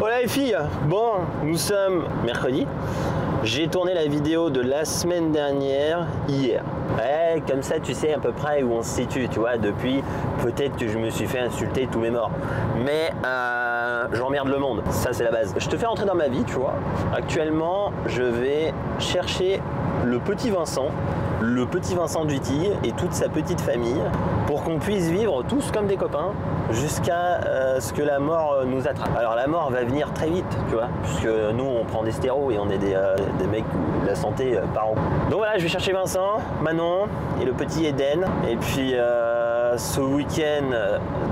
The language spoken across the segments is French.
Voilà les filles, bon, nous sommes mercredi. J'ai tourné la vidéo de la semaine dernière, hier. Ouais, comme ça tu sais à peu près où on se situe, tu vois, depuis peut-être que je me suis fait insulter tous mes morts. Mais j'emmerde le monde, ça c'est la base. Je te fais rentrer dans ma vie, tu vois. Actuellement, je vais chercher le petit Vincent Duty et toute sa petite famille pour qu'on puisse vivre tous comme des copains jusqu'à ce que la mort nous attrape. Alors la mort va venir très vite, tu vois, puisque nous on prend des stéros et on est des mecs où la santé part en. Donc voilà, je vais chercher Vincent, Manon et le petit Eden. Et puis ce week-end,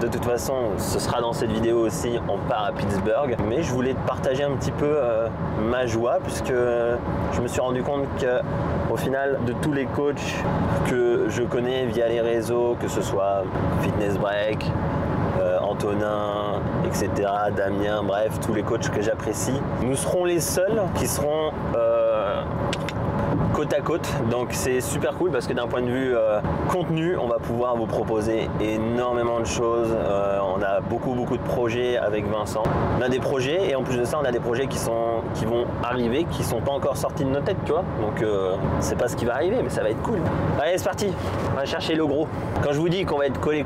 de toute façon, ce sera dans cette vidéo aussi, on part à Pittsburgh. Mais je voulais te partager un petit peu ma joie, puisque je me suis rendu compte que au final, de tous les coachs que je connais via les réseaux, que ce soit Fitness Break, Antonin, etc., Damien, bref, tous les coachs que j'apprécie, nous serons les seuls qui seront côte à côte. Donc c'est super cool parce que d'un point de vue contenu, on va pouvoir vous proposer énormément de choses. On a beaucoup de projets avec Vincent. On a des projets et en plus de ça, on a des projets qui vont arriver, qui sont pas encore sortis de nos têtes, tu vois. Donc c'est pas ce qui va arriver, mais ça va être cool. Allez, c'est parti. On va chercher le gros. Quand je vous dis qu'on va être collé,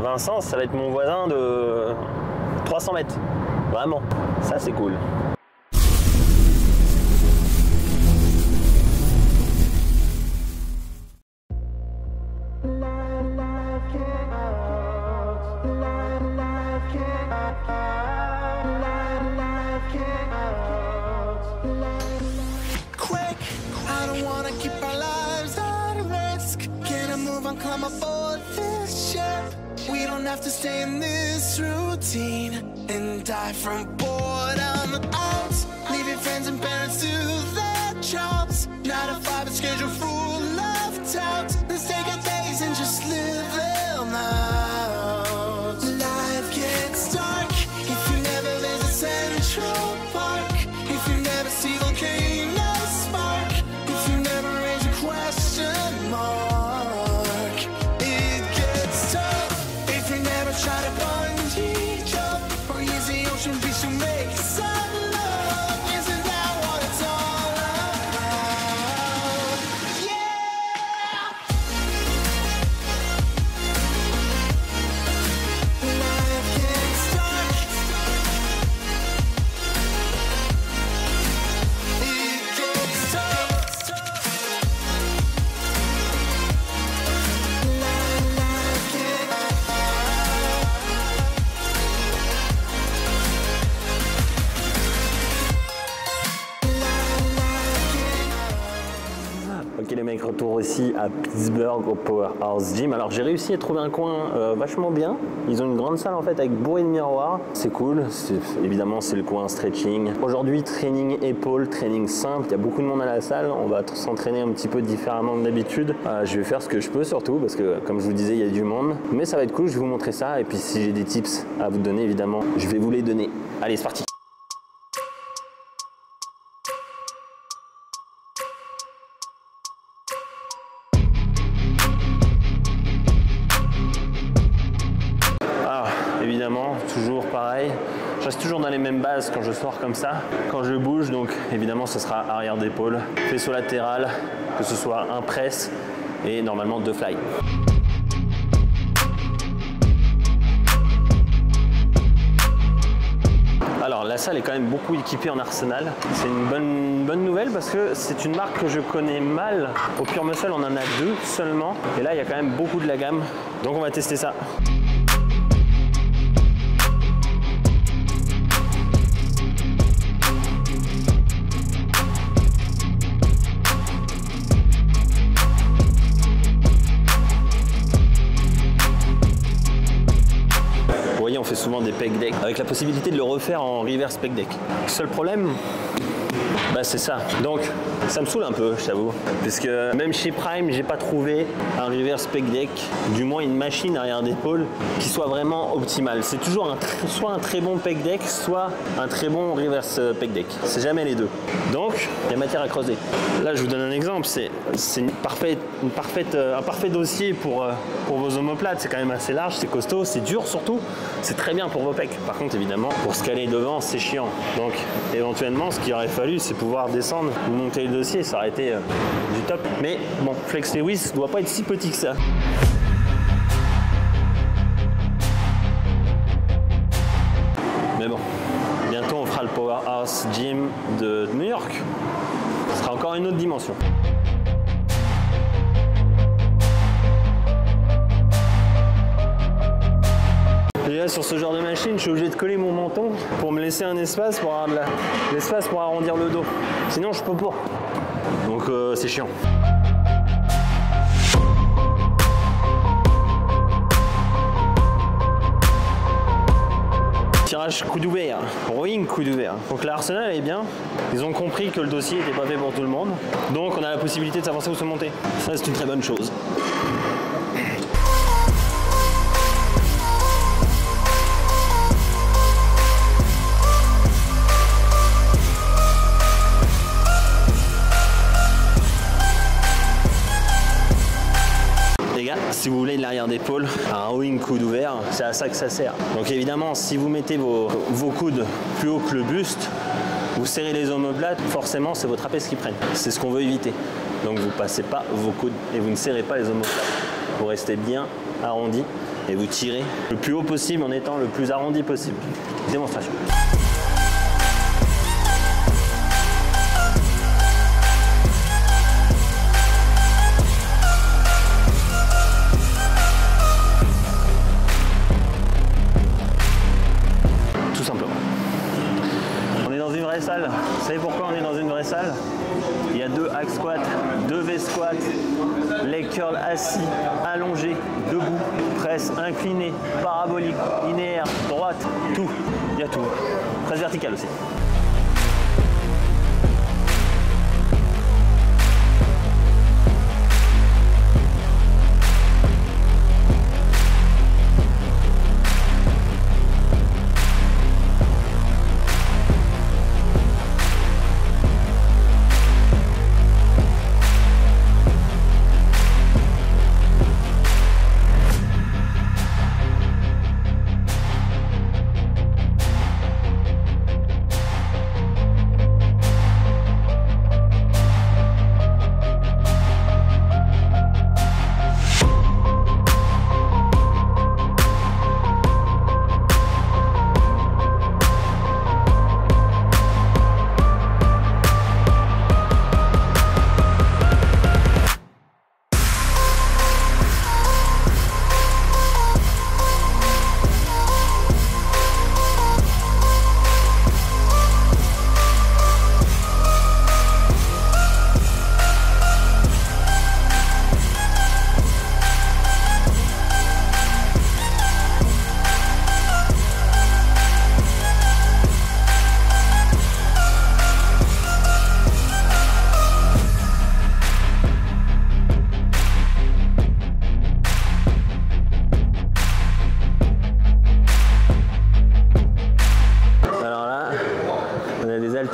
Vincent, ça va être mon voisin de 300 mètres. Vraiment, ça c'est cool. Climb aboard this ship. We don't have to stay in this routine and die from boredom. Out, leaving friends and parents to their jobs. 9 to 5, a schedule full of touts. Let's take our days and just live them out. Life gets dark if you never visit Central Park. If you never see volcanoes spark. If you never raise a question mark. Try to bungee jump or use the ocean beach to make some love. Isn't that what it's all about? Yeah! Life gets dark. It gets tough. Life gets Ok les mecs, retour aussi à Pittsburgh au Powerhouse Gym. Alors j'ai réussi à trouver un coin vachement bien. Ils ont une grande salle en fait avec bourré de miroirs. C'est cool, évidemment c'est le coin stretching. Aujourd'hui training épaule, training simple. Il y a beaucoup de monde à la salle. On va s'entraîner un petit peu différemment que d'habitude. Je vais faire ce que je peux surtout parce que comme je vous disais il y a du monde. Mais ça va être cool, je vais vous montrer ça. Et puis si j'ai des tips à vous donner évidemment, je vais vous les donner. Allez c'est parti. Évidemment, toujours pareil. Je reste toujours dans les mêmes bases quand je sors comme ça. Quand je bouge, donc évidemment, ce sera arrière d'épaule, faisceau latéral, que ce soit un press et normalement 2 fly. Alors la salle est quand même beaucoup équipée en arsenal. C'est une bonne nouvelle parce que c'est une marque que je connais mal. Au Pure Muscle, on en a 2 seulement. Et là, il y a quand même beaucoup de la gamme. Donc on va tester ça. On fait souvent des pec deck avec la possibilité de le refaire en reverse pec deck. Seul problème, Bah c'est ça. Donc ça me saoule un peu, je t'avoue. Puisque même chez Prime, j'ai pas trouvé un reverse pec deck, du moins une machine arrière d'épaule qui soit vraiment optimale. C'est toujours soit un très bon pec deck, soit un très bon reverse pec deck. C'est jamais les deux. Donc il y a matière à creuser. Là je vous donne un exemple, c'est un parfait dossier pour vos omoplates. C'est quand même assez large, c'est costaud, c'est dur surtout. C'est très bien pour vos pecs. Par contre évidemment pour se caler devant c'est chiant. Donc éventuellement ce qu'il aurait fallu c'est pouvoir descendre ou monter le dossier, ça aurait été du top. Mais bon, Flex Lewis doit pas être si petit que ça. Mais bon, bientôt on fera le Powerhouse Gym de New York. Ce sera encore une autre dimension. Déjà sur ce genre de machine, je suis obligé de coller mon menton pour me laisser un espace pour avoir l'espace pour arrondir le dos. Sinon je peux pas. Donc c'est chiant. Tirage coude ouvert, rowing coude ouvert. Donc l'Arsenal est bien. Ils ont compris que le dossier n'était pas fait pour tout le monde. Donc on a la possibilité de s'avancer ou se monter. Ça c'est une très bonne chose. Si vous voulez de l'arrière d'épaule, un rowing coude ouvert, c'est à ça que ça sert. Donc évidemment, si vous mettez vos coudes plus haut que le buste, vous serrez les omoplates, forcément c'est vos trapèzes qui prennent. C'est ce qu'on veut éviter. Donc vous ne passez pas vos coudes et vous ne serrez pas les omoplates. Vous restez bien arrondi et vous tirez le plus haut possible en étant le plus arrondi possible. Démonstration. Salle. Vous savez pourquoi on est dans une vraie salle? Il y a 2 hack squats, 2 V squats, leg curl assis, allongé, debout, presse inclinée, parabolique, linéaire, droite, tout. Il y a tout. Presse verticale aussi.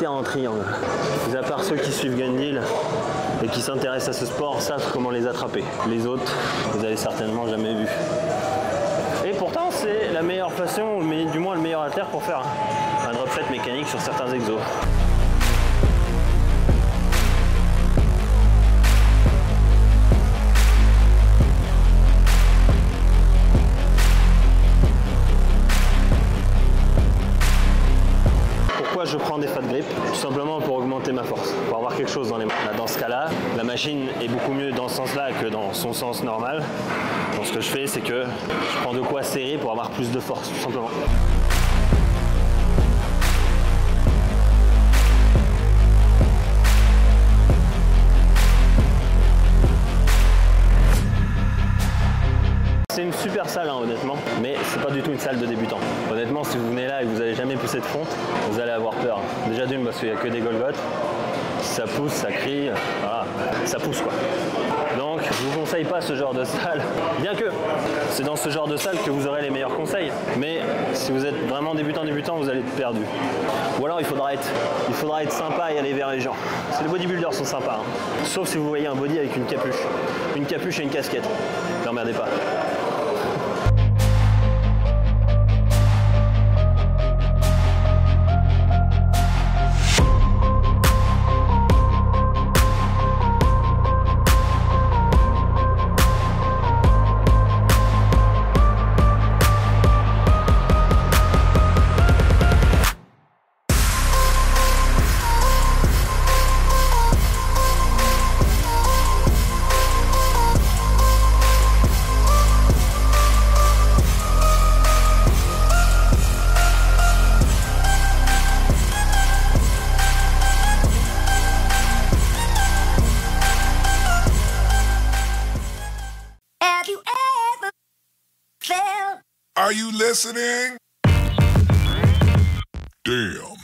En triangle. Mis à part ceux qui suivent Gun Deal et qui s'intéressent à ce sport savent comment les attraper. Les autres, vous avez certainement jamais vu. Et pourtant, c'est la meilleure façon, mais du moins le meilleur haltère pour faire un drop set mécanique sur certains exos. Je prends des fat grip tout simplement pour augmenter ma force, pour avoir quelque chose dans les mains. Là, dans ce cas-là, la machine est beaucoup mieux dans ce sens-là que dans son sens normal. Donc ce que je fais, c'est que je prends de quoi serrer pour avoir plus de force, tout simplement. C'est une super salle, hein, honnêtement, mais c'est pas du tout une salle de débutant. Honnêtement, Honnêtement, si vous venez là et que vous n'avez jamais poussé de fonte, vous allez avoir peur. Déjà d'une parce qu'il n'y a que des Golgoth. Si ça pousse, ça crie, voilà, ça pousse quoi. Donc je vous conseille pas ce genre de salle, bien que c'est dans ce genre de salle que vous aurez les meilleurs conseils. Mais si vous êtes vraiment débutant, vous allez être perdu. Ou alors il faudra être sympa et aller vers les gens. Parce que les bodybuilders sont sympas, hein. Sauf si vous voyez un body avec une capuche et une casquette. N'emmerdez pas. Are you listening? Damn.